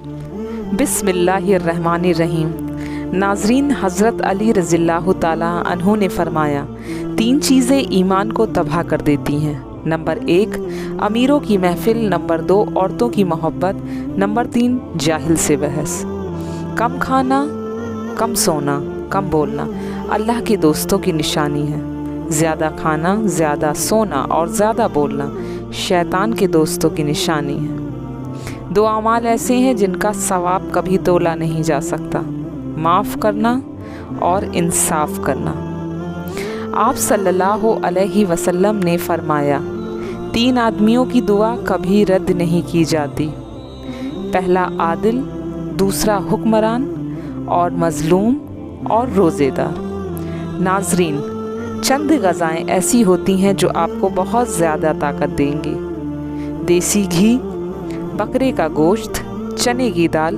बिस्मिल्लाहिर्रहमानिर्रहीम। नाज़रीन, हज़रत अली रज़ी अल्लाह ताला अन्हु ने फरमाया, 3 चीज़ें ईमान को तबाह कर देती हैं। नंबर 1, अमीरों की महफ़िल। नंबर 2, औरतों की मोहब्बत। नंबर 3, जाहिल से बहस। कम खाना, कम सोना, कम बोलना अल्लाह के दोस्तों की निशानी है। ज़्यादा खाना, ज़्यादा सोना और ज़्यादा बोलना शैतान के दोस्तों की निशानी है। 2 अमाल ऐसे हैं जिनका सवाब कभी तोला नहीं जा सकता, माफ़ करना और इंसाफ करना। आप सल्लल्लाहु अलैहि वसल्लम ने फरमाया, 3 आदमियों की दुआ कभी रद्द नहीं की जाती। पहला आदिल, दूसरा हुक्मरान और मज़लूम और रोज़ेदार। नाज़रीन, चंद ग़ज़ाएँ ऐसी होती हैं जो आपको बहुत ज़्यादा ताकत देंगी। देसी घी, बकरे का गोश्त, चने की दाल,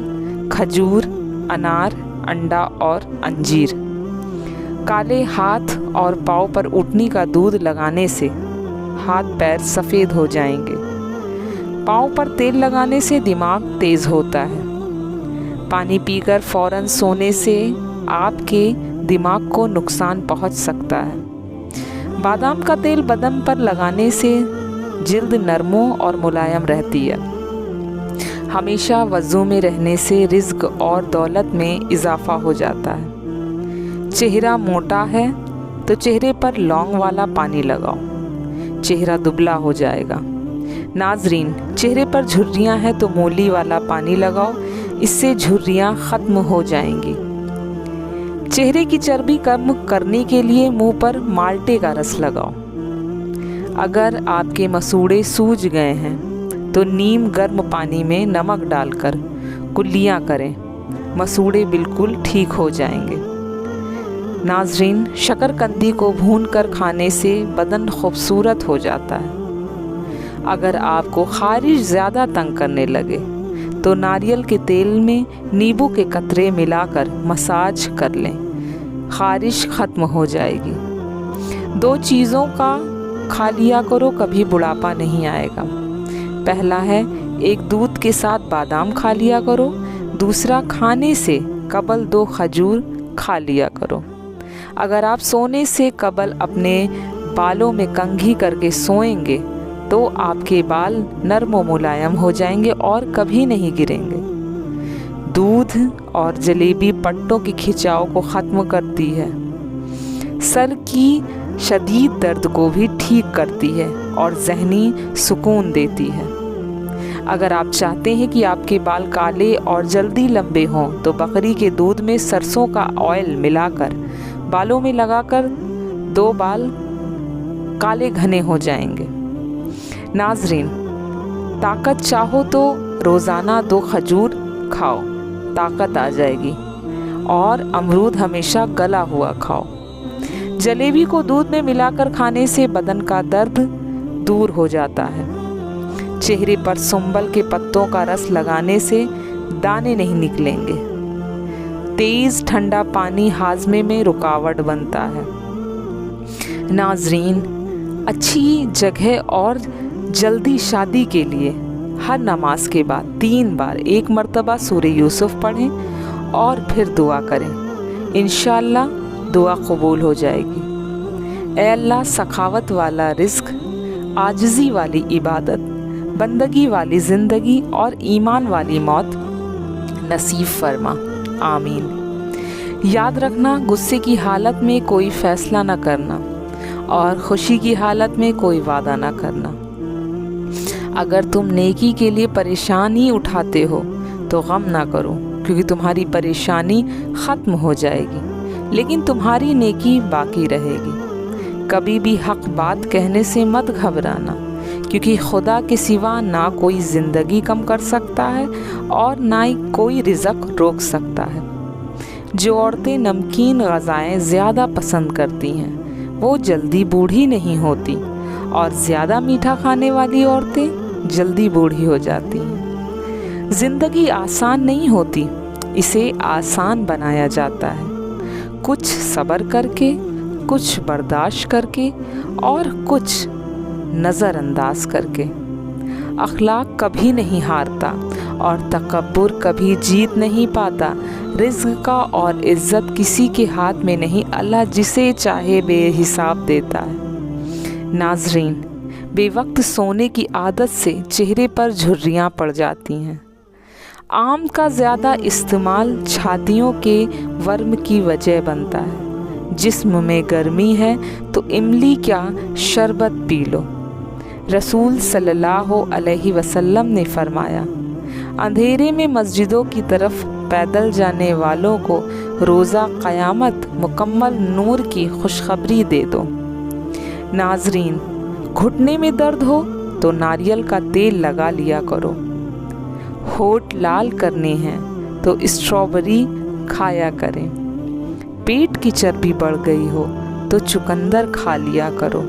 खजूर, अनार, अंडा और अंजीर। काले हाथ और पाँव पर ऊँटनी का दूध लगाने से हाथ पैर सफ़ेद हो जाएंगे। पाँव पर तेल लगाने से दिमाग तेज़ होता है। पानी पीकर फ़ौरन सोने से आपके दिमाग को नुकसान पहुंच सकता है। बादाम का तेल बदन पर लगाने से जिल्द नरमो और मुलायम रहती है। हमेशा वज़ू में रहने से रिज़्क और दौलत में इजाफ़ा हो जाता है। चेहरा मोटा है तो चेहरे पर लौंग वाला पानी लगाओ, चेहरा दुबला हो जाएगा। नाज़रीन, चेहरे पर झुर्रियाँ हैं तो मूली वाला पानी लगाओ, इससे झुर्रियाँ ख़त्म हो जाएंगी। चेहरे की चर्बी कम करने के लिए मुंह पर माल्टे का रस लगाओ। अगर आपके मसूड़े सूज गए हैं तो नीम गर्म पानी में नमक डालकर कुल्लियाँ करें, मसूड़े बिल्कुल ठीक हो जाएंगे। नाज़रीन, शकरकंदी को भूनकर खाने से बदन खूबसूरत हो जाता है। अगर आपको खारिश ज़्यादा तंग करने लगे तो नारियल के तेल में नींबू के कतरे मिलाकर मसाज कर लें, खारिश ख़त्म हो जाएगी। 2 चीज़ों का खा लिया करो, कभी बुढ़ापा नहीं आएगा। पहला है, एक दूध के साथ बादाम खा लिया करो। दूसरा, खाने से कबल 2 खजूर खा लिया करो। अगर आप सोने से कबल अपने बालों में कंघी करके सोएंगे तो आपके बाल नरम व मुलायम हो जाएंगे और कभी नहीं गिरेंगे। दूध और जलेबी पट्टों की खिंचाव को ख़त्म करती है, सर की शदीद दर्द को भी ठीक करती है और ज़हनी सुकून देती है। अगर आप चाहते हैं कि आपके बाल काले और जल्दी लंबे हों तो बकरी के दूध में सरसों का ऑयल मिलाकर बालों में लगाकर 2 बाल काले घने हो जाएंगे। नाज़रीन, ताकत चाहो तो रोज़ाना 2 खजूर खाओ, ताकत आ जाएगी। और अमरूद हमेशा गला हुआ खाओ। जलेबी को दूध में मिलाकर खाने से बदन का दर्द दूर हो जाता है। चेहरे पर सुंबल के पत्तों का रस लगाने से दाने नहीं निकलेंगे। तेज़ ठंडा पानी हाजमे में रुकावट बनता है। नाज़रीन, अच्छी जगह और जल्दी शादी के लिए हर नमाज के बाद 3 बार 1 मरतबा सूरह यूसुफ पढ़ें और फिर दुआ करें। इंशाअल्लाह दुआ कबूल हो जाएगी। ऐ अल्लाह, सखावत वाला रिज़्क, आजिज़ी वाली इबादत, बंदगी वाली ज़िंदगी और ईमान वाली मौत नसीब फरमा। आमीन। याद रखना, गुस्से की हालत में कोई फ़ैसला न करना और खुशी की हालत में कोई वादा न करना। अगर तुम नेकी के लिए परेशानी उठाते हो तो गम ना करो, क्योंकि तुम्हारी परेशानी ख़त्म हो जाएगी लेकिन तुम्हारी नेकी बाकी रहेगी। कभी भी हक़ बात कहने से मत घबराना, क्योंकि खुदा के सिवा ना कोई ज़िंदगी कम कर सकता है और ना ही कोई रिज़्क़ रोक सकता है। जो औरतें नमकीन ग़ज़ाएँ ज़्यादा पसंद करती हैं वो जल्दी बूढ़ी नहीं होती, और ज़्यादा मीठा खाने वाली औरतें जल्दी बूढ़ी हो जाती हैं। ज़िंदगी आसान नहीं होती, इसे आसान बनाया जाता है। कुछ सब्र करके, कुछ बर्दाश्त करके और कुछ नज़रअंदाज करके। अखलाक कभी नहीं हारता और तकब्बुर कभी जीत नहीं पाता। रिज़्क़ का और इज़्ज़त किसी के हाथ में नहीं, अल्लाह जिसे चाहे बेहिसाब देता है। नाज़रीन, बेवक्त सोने की आदत से चेहरे पर झुर्रियाँ पड़ जाती हैं। आम का ज़्यादा इस्तेमाल छातियों के वर्म की वजह बनता है। जिस्म में गर्मी है तो इमली क्या शरबत पी लो। रसूल सल्लल्लाहु अलैहि वसल्लम ने फरमाया, अंधेरे में मस्जिदों की तरफ पैदल जाने वालों को रोज़ा क़यामत मुकम्मल नूर की खुशखबरी दे दो। नाज़रीन, घुटने में दर्द हो तो नारियल का तेल लगा लिया करो। होठ लाल करने हैं तो स्ट्रॉबेरी खाया करें। पेट की चर्बी बढ़ गई हो तो चुकंदर खा लिया करो,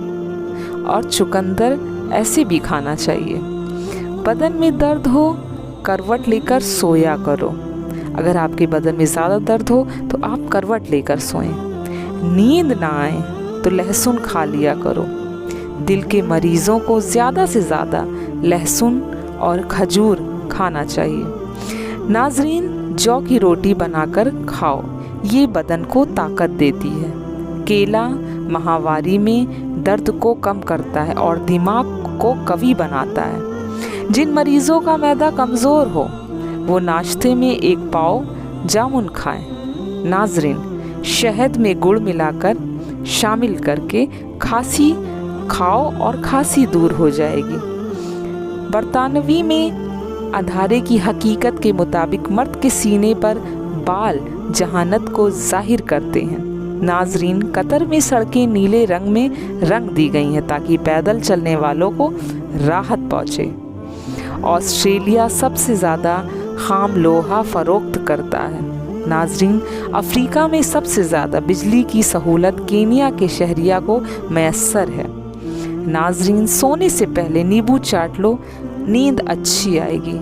और चुकंदर ऐसे भी खाना चाहिए। बदन में दर्द हो करवट लेकर सोया करो। अगर आपके बदन में ज़्यादा दर्द हो तो आप करवट लेकर सोएं। नींद ना आए तो लहसुन खा लिया करो। दिल के मरीज़ों को ज़्यादा से ज़्यादा लहसुन और खजूर खाना चाहिए। नाज़रीन, जौ की रोटी बनाकर खाओ, ये बदन को ताकत देती है। केला माहवारी में दर्द को कम करता है और दिमाग को कवी बनाता है। जिन मरीज़ों का मैदा कमज़ोर हो वो नाश्ते में एक पाव जामुन खाएं। नाज़रीन, शहद में गुड़ मिलाकर शामिल करके खांसी खाओ और खांसी दूर हो जाएगी। बरतानवी में अधारे की हकीकत के मुताबिक मर्द के सीने पर बाल जहानत को जाहिर करते हैं। नाज़रीन, कतर में सड़कें नीले रंग में रंग दी गई हैं ताकि पैदल चलने वालों को राहत पहुँचे। ऑस्ट्रेलिया सबसे ज़्यादा खाम लोहा फ़रोख्त करता है। नाज़रीन, अफ्रीका में सबसे ज़्यादा बिजली की सहूलत केनिया के शहरिया को मैसर है। नाज़रीन, सोने से पहले नींबू चाट लो, नींद अच्छी आएगी।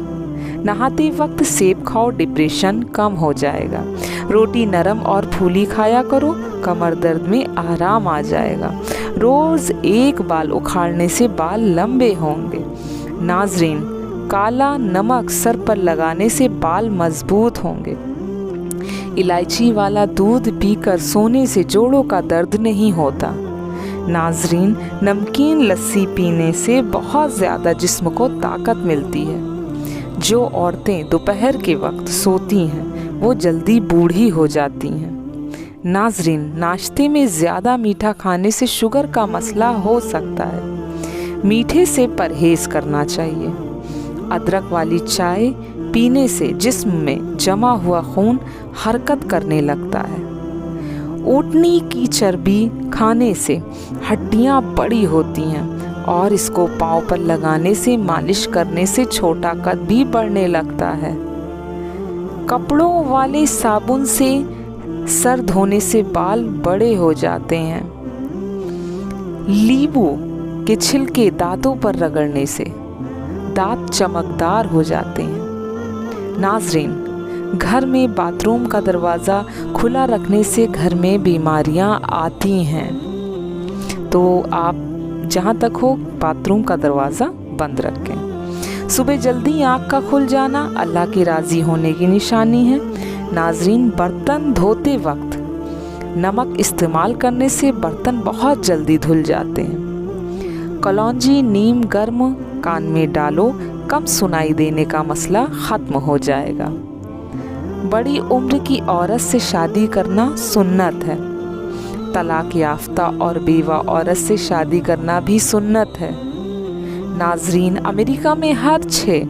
नहाते वक्त सेब खाओ, डिप्रेशन कम हो जाएगा। रोटी नरम और फूली खाया करो, कमर दर्द में आराम आ जाएगा। रोज़ एक बाल उखाड़ने से बाल लंबे होंगे। नाज़रीन, काला नमक सर पर लगाने से बाल मजबूत होंगे। इलायची वाला दूध पीकर सोने से जोड़ों का दर्द नहीं होता। नाज़रीन, नमकीन लस्सी पीने से बहुत ज़्यादा जिस्म को ताकत मिलती है। जो औरतें दोपहर के वक्त सोती हैं वो जल्दी बूढ़ी हो जाती हैं। नाज़रीन, नाश्ते में ज़्यादा मीठा खाने से शुगर का मसला हो सकता है। मीठे से परहेज़ करना चाहिए। अदरक वाली चाय पीने से जिस्म में जमा हुआ खून हरकत करने लगता है। ऊँटनी की चर्बी खाने से हड्डियाँ बड़ी होती हैं और इसको पाँव पर लगाने से, मालिश करने से छोटा कद भी बढ़ने लगता है। कपड़ों वाले साबुन से सर धोने से बाल बड़े हो जाते हैं। नींबू के छिलके दांतों पर रगड़ने से दांत चमकदार हो जाते हैं। नाज़रीन, घर में बाथरूम का दरवाज़ा खुला रखने से घर में बीमारियां आती हैं, तो आप जहां तक हो बाथरूम का दरवाज़ा बंद रखें। सुबह जल्दी आँख का खुल जाना अल्लाह के राज़ी होने की निशानी है। नाज़रीन, बर्तन धोते वक्त नमक इस्तेमाल करने से बर्तन बहुत जल्दी धुल जाते हैं। कलौंजी नीम गर्म कान में डालो, कम सुनाई देने का मसला ख़त्म हो जाएगा। बड़ी उम्र की औरत से शादी करना सुन्नत है। तलाक याफ्ता और बेवा औरत से शादी करना भी सुन्नत है। नाज़रीन, अमेरिका में हर 6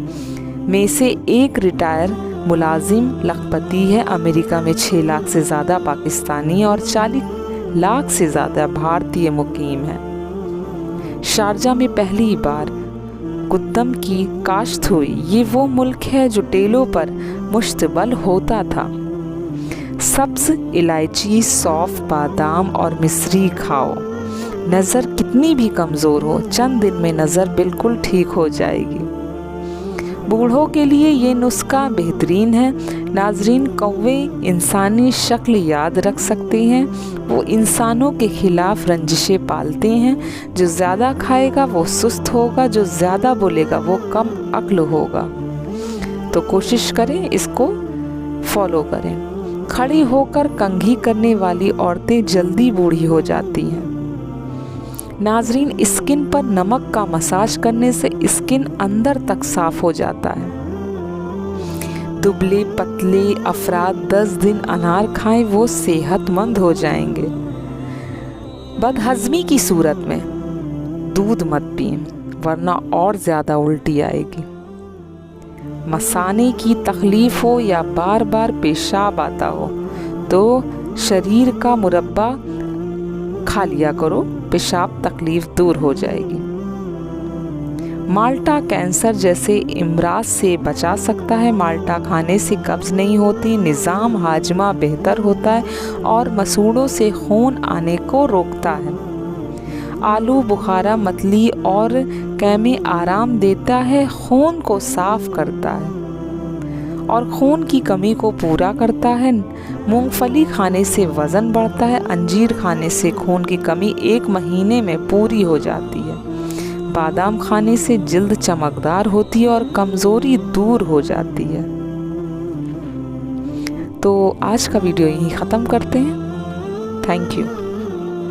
में से 1 रिटायर मुलाजिम लखपति है। अमेरिका में 6 लाख से ज़्यादा पाकिस्तानी और 40 लाख से ज़्यादा भारतीय मुकीम हैं। शारजा में पहली बार गुद्दम की काश्त हुई। ये वो मुल्क है जो टेलों पर मुश्तबल होता था। सब्ज़ इलायची, सौंफ, बादाम और मिश्री खाओ। नज़र कितनी भी कमज़ोर हो, चंद दिन में नज़र बिल्कुल ठीक हो जाएगी। बूढ़ों के लिए ये नुस्खा बेहतरीन है। नाज़रीन, कौवे इंसानी शक्ल याद रख सकते हैं। वो इंसानों के ख़िलाफ़ रंजिशें पालते हैं। जो ज़्यादा खाएगा वो सुस्त होगा, जो ज़्यादा बोलेगा वो कम अक्ल होगा। तो कोशिश करें इसको फॉलो करें। खड़ी होकर कंघी करने वाली औरतें जल्दी बूढ़ी हो जाती हैं। नाजरीन, स्किन पर नमक का मसाज करने से स्किन अंदर तक साफ हो जाता है। दुबले पतले अफराद 10 दिन अनार खाएं, वो सेहतमंद हो जाएंगे। बदहजमी की सूरत में दूध मत पिएं, वरना और ज़्यादा उल्टी आएगी। मसाने की तकलीफ़ हो या बार बार पेशाब आता हो तो शरीर का मुरब्बा खा लिया करो, पेशाब तकलीफ़ दूर हो जाएगी। माल्टा कैंसर जैसे इमराज से बचा सकता है। माल्टा खाने से कब्ज़ नहीं होती, निज़ाम हाजमा बेहतर होता है और मसूड़ों से खून आने को रोकता है। आलू बुखारा मतली और कैमे आराम देता है, खून को साफ करता है और खून की कमी को पूरा करता है। मूंगफली खाने से वज़न बढ़ता है। अंजीर खाने से खून की कमी 1 महीने में पूरी हो जाती है। बादाम खाने से जिल्द चमकदार होती है और कमज़ोरी दूर हो जाती है। तो आज का वीडियो यहीं ख़त्म करते हैं। Thank you.